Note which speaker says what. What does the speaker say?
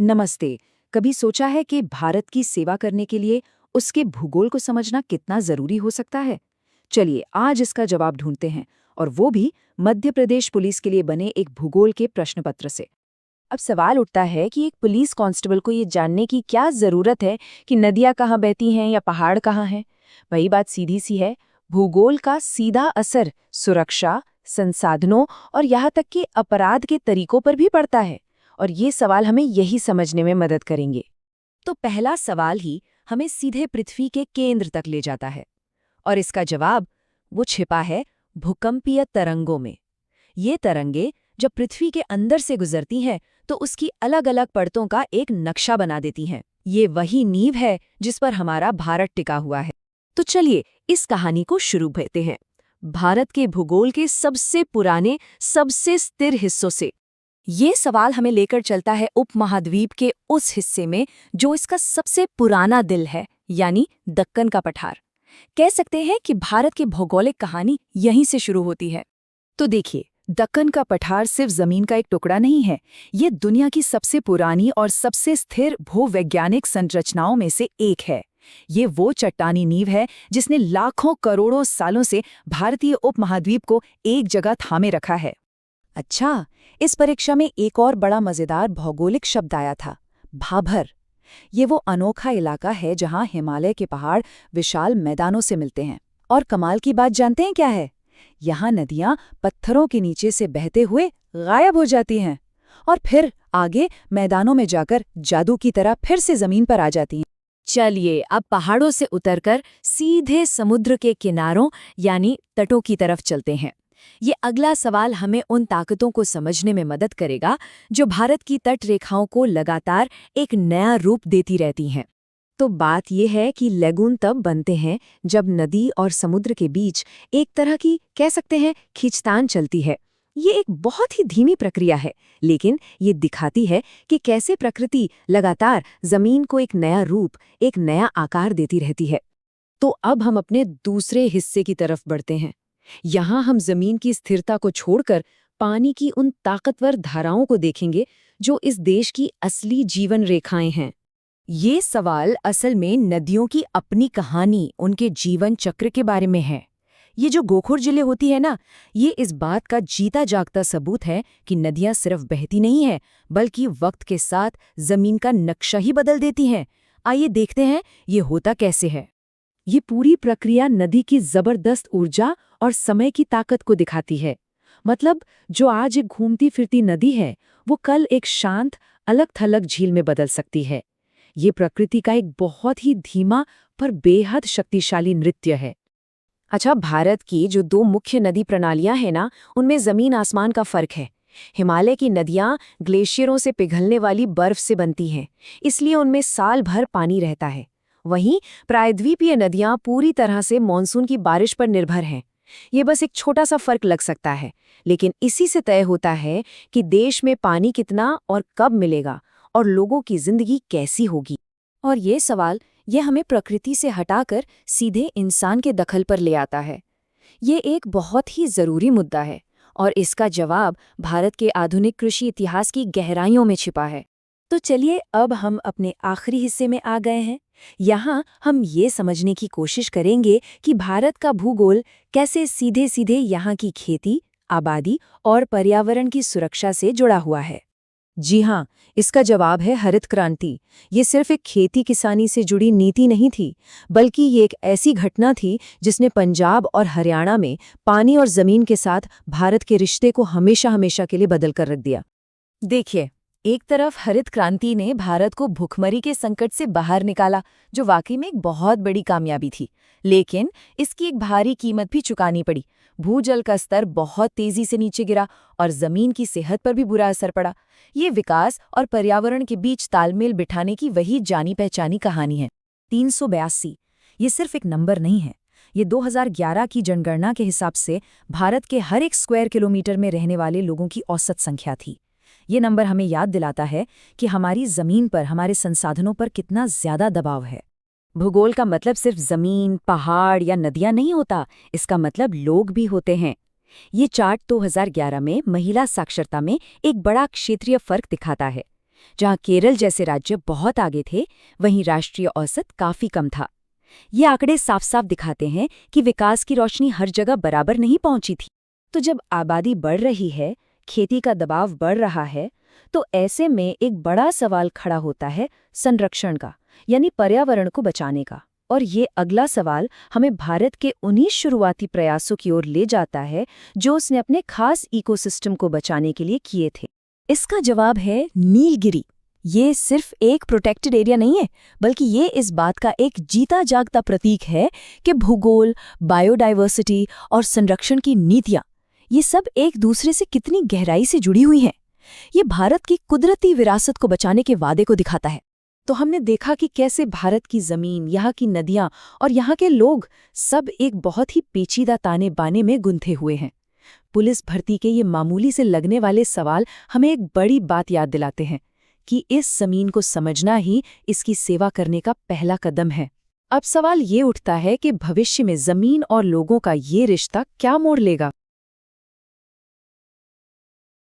Speaker 1: नमस्ते। कभी सोचा है कि भारत की सेवा करने के लिए उसके भूगोल को समझना कितना जरूरी हो सकता है? चलिए आज इसका जवाब ढूंढते हैं, और वो भी मध्य प्रदेश पुलिस के लिए बने एक भूगोल के प्रश्न पत्र से। अब सवाल उठता है कि एक पुलिस कांस्टेबल को ये जानने की क्या जरूरत है कि नदियां कहाँ बहती हैं या पहाड़ कहाँ हैं। वही बात सीधी सी है, भूगोल का सीधा असर सुरक्षा, संसाधनों और यहाँ तक कि अपराध के तरीकों पर भी पड़ता है। और ये सवाल हमें यही समझने में मदद करेंगे। तो पहला सवाल ही हमें सीधे पृथ्वी के केंद्र तक ले जाता है, और इसका जवाब वो छिपा है भूकंपीय तरंगों में। ये तरंगे जब पृथ्वी के अंदर से गुजरती हैं तो उसकी अलग अलग परतों का एक नक्शा बना देती हैं। ये वही नींव है जिस पर हमारा भारत टिका हुआ है। तो चलिए इस कहानी को शुरू करते हैं, भारत के भूगोल के सबसे पुराने, सबसे स्थिर हिस्सों से। ये सवाल हमें लेकर चलता है उपमहाद्वीप के उस हिस्से में जो इसका सबसे पुराना दिल है, यानी दक्कन का पठार। कह सकते हैं कि भारत की भौगोलिक कहानी यहीं से शुरू होती है। तो देखिए, दक्कन का पठार सिर्फ जमीन का एक टुकड़ा नहीं है, ये दुनिया की सबसे पुरानी और सबसे स्थिर भूवैज्ञानिक संरचनाओं में से एक है। ये वो चट्टानी नींव है जिसने लाखों करोड़ों सालों से भारतीय उपमहाद्वीप को एक जगह थामे रखा है। अच्छा, इस परीक्षा में एक और बड़ा मजेदार भौगोलिक शब्द आया था, भाभर। ये वो अनोखा इलाका है जहां हिमालय के पहाड़ विशाल मैदानों से मिलते हैं। और कमाल की बात जानते हैं क्या है? यहाँ नदियां पत्थरों के नीचे से बहते हुए गायब हो जाती हैं और फिर आगे मैदानों में जाकर जादू की तरह फिर से जमीन पर आ जाती हैं। चलिए अब पहाड़ों से उतरकर सीधे समुद्र के किनारों यानी तटों की तरफ चलते हैं। ये अगला सवाल हमें उन ताकतों को समझने में मदद करेगा जो भारत की तट रेखाओं को लगातार एक नया रूप देती रहती हैं। तो बात यह है कि लैगून तब बनते हैं जब नदी और समुद्र के बीच एक तरह की, कह सकते हैं, खींचतान चलती है। ये एक बहुत ही धीमी प्रक्रिया है, लेकिन ये दिखाती है कि कैसे प्रकृति लगातार जमीन को एक नया रूप, एक नया आकार देती रहती है। तो अब हम अपने दूसरे हिस्से की तरफ बढ़ते हैं। यहाँ हम जमीन की स्थिरता को छोड़कर पानी की उन ताकतवर धाराओं को देखेंगे जो इस देश की असली जीवन रेखाएं हैं। ये सवाल असल में नदियों की अपनी कहानी, उनके जीवन चक्र के बारे में है। ये जो गोखुर जिले होती है ना, ये इस बात का जीता जागता सबूत है कि नदियां सिर्फ बहती नहीं हैं, बल्कि वक्त के साथ जमीन का नक्शा ही बदल देती हैं। आइए देखते हैं ये होता कैसे है। ये पूरी प्रक्रिया नदी की जबरदस्त ऊर्जा और समय की ताकत को दिखाती है। मतलब जो आज एक घूमती फिरती नदी है, वो कल एक शांत, अलग थलग झील में बदल सकती है। ये प्रकृति का एक बहुत ही धीमा पर बेहद शक्तिशाली नृत्य है। अच्छा, भारत की जो दो मुख्य नदी प्रणालियां हैं ना, उनमें जमीन आसमान का फर्क है। हिमालय की नदियां ग्लेशियरों से पिघलने वाली बर्फ से बनती हैं, इसलिए उनमें साल भर पानी रहता है। वहीं प्रायद्वीपीय नदियां पूरी तरह से मानसून की बारिश पर निर्भर हैं। ये बस एक छोटा सा फर्क लग सकता है, लेकिन इसी से तय होता है कि देश में पानी कितना और कब मिलेगा और लोगों की जिंदगी कैसी होगी। और ये सवाल हमें प्रकृति से हटाकर सीधे इंसान के दखल पर ले आता है। ये एक बहुत ही जरूरी मुद्दा है और इसका जवाब भारत के आधुनिक कृषि इतिहास की गहराइयों में छिपा है। तो चलिए अब हम अपने आखिरी हिस्से में आ गए हैं। यहाँ हम ये समझने की कोशिश करेंगे कि भारत का भूगोल कैसे सीधे सीधे यहाँ की खेती, आबादी और पर्यावरण की सुरक्षा से जुड़ा हुआ है। जी हाँ, इसका जवाब है हरित क्रांति। ये सिर्फ एक खेती किसानी से जुड़ी नीति नहीं थी, बल्कि ये एक ऐसी घटना थी जिसने पंजाब और हरियाणा में पानी और जमीन के साथ भारत के रिश्ते को हमेशा हमेशा के लिए बदल कर रख दिया। देखिए, एक तरफ हरित क्रांति ने भारत को भूखमरी के संकट से बाहर निकाला, जो वाकई में एक बहुत बड़ी कामयाबी थी, लेकिन इसकी एक भारी कीमत भी चुकानी पड़ी। भूजल का स्तर बहुत तेजी से नीचे गिरा और जमीन की सेहत पर भी बुरा असर पड़ा। ये विकास और पर्यावरण के बीच तालमेल बिठाने की वही जानी पहचानी कहानी है। 382 ये सिर्फ एक नंबर नहीं है, ये 2011 की जनगणना के हिसाब से भारत के हर एक स्क्वायर किलोमीटर में रहने वाले लोगों की औसत संख्या थी। ये नंबर हमें याद दिलाता है कि हमारी जमीन पर, हमारे संसाधनों पर कितना ज्यादा दबाव है। भूगोल का मतलब सिर्फ जमीन, पहाड़ या नदियां नहीं होता, इसका मतलब लोग भी होते हैं। ये चार्ट 2011 में महिला साक्षरता में एक बड़ा क्षेत्रीय फर्क दिखाता है। जहां केरल जैसे राज्य बहुत आगे थे, वहीं राष्ट्रीय औसत काफी कम था। ये आंकड़े साफ साफ दिखाते हैं कि विकास की रोशनी हर जगह बराबर नहीं पहुंची थी। तो जब आबादी बढ़ रही है, खेती का दबाव बढ़ रहा है, तो ऐसे में एक बड़ा सवाल खड़ा होता है संरक्षण का, यानी पर्यावरण को बचाने का। और ये अगला सवाल हमें भारत के उन्हीं शुरुआती प्रयासों की ओर ले जाता है जो उसने अपने खास इकोसिस्टम को बचाने के लिए किए थे। इसका जवाब है नीलगिरी। ये सिर्फ एक प्रोटेक्टेड एरिया नहीं है, बल्कि ये इस बात का एक जीता जागता प्रतीक है कि भूगोल, बायोडायवर्सिटी और संरक्षण की नीतियां, ये सब एक दूसरे से कितनी गहराई से जुड़ी हुई हैं। ये भारत की कुदरती विरासत को बचाने के वादे को दिखाता है। तो हमने देखा कि कैसे भारत की जमीन, यहाँ की नदियाँ और यहाँ के लोग सब एक बहुत ही पेचीदा ताने बाने में गुंथे हुए हैं। पुलिस भर्ती के ये मामूली से लगने वाले सवाल हमें एक बड़ी बात याद दिलाते हैं कि इस जमीन को समझना ही इसकी सेवा करने का पहला कदम है। अब सवाल ये उठता है कि भविष्य में जमीन और लोगों का ये रिश्ता क्या मोड़ लेगा।